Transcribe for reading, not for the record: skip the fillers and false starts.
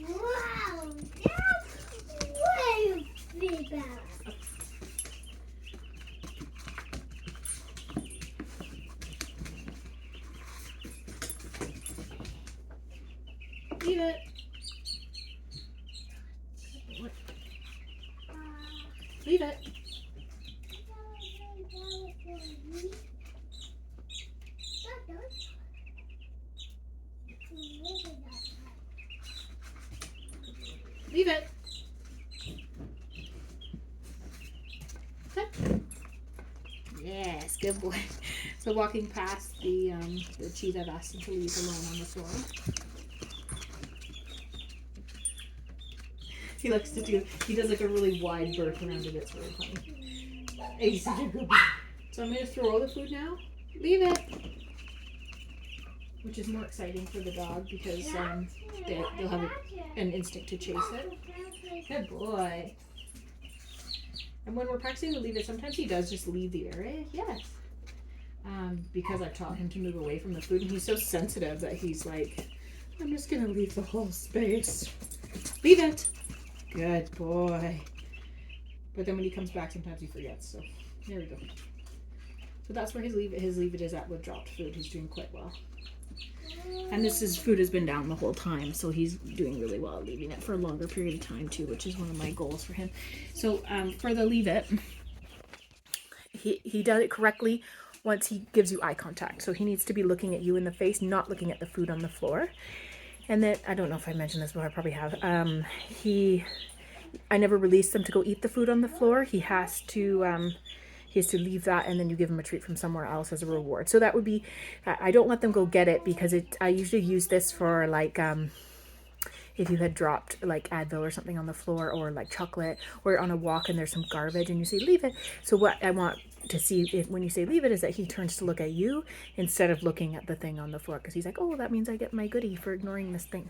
Wow, that's way bigger. Leave it. Leave it. Leave it. Okay. Yes, good boy. So walking past the cheese, I've asked him to leave alone on the floor. He likes to do. He does like a really wide berth around it. It's really funny. He's such a good boy. So I'm gonna throw all the food now. Leave it. Which is more exciting for the dog because they'll have an instinct to chase it. Good boy. And when we're practicing to leave it, sometimes he does just leave the area. Yes. Because I've taught him to move away from the food, and he's so sensitive that he's like, I'm just gonna leave the whole space. Leave it. Good boy. But then when he comes back, sometimes he forgets. So there we go. So that's where his leave it is at with dropped food. He's doing quite well. And his food has been down the whole time, so he's doing really well leaving it for a longer period of time too, which is one of my goals for him. So for the leave it, he does it correctly once he gives you eye contact. So he needs to be looking at you in the face, not looking at the food on the floor. And then, I don't know if I mentioned this, but I probably have. I never release them to go eat the food on the floor. He has to leave that, and then you give him a treat from somewhere else as a reward. So that would be, I don't let them go get it because I usually use this for like, if you had dropped like Advil or something on the floor, or like chocolate, or you're on a walk and there's some garbage and you say, leave it. So what I want to see when you say leave it is that he turns to look at you instead of looking at the thing on the floor, because he's like, oh, that means I get my goodie for ignoring this thing.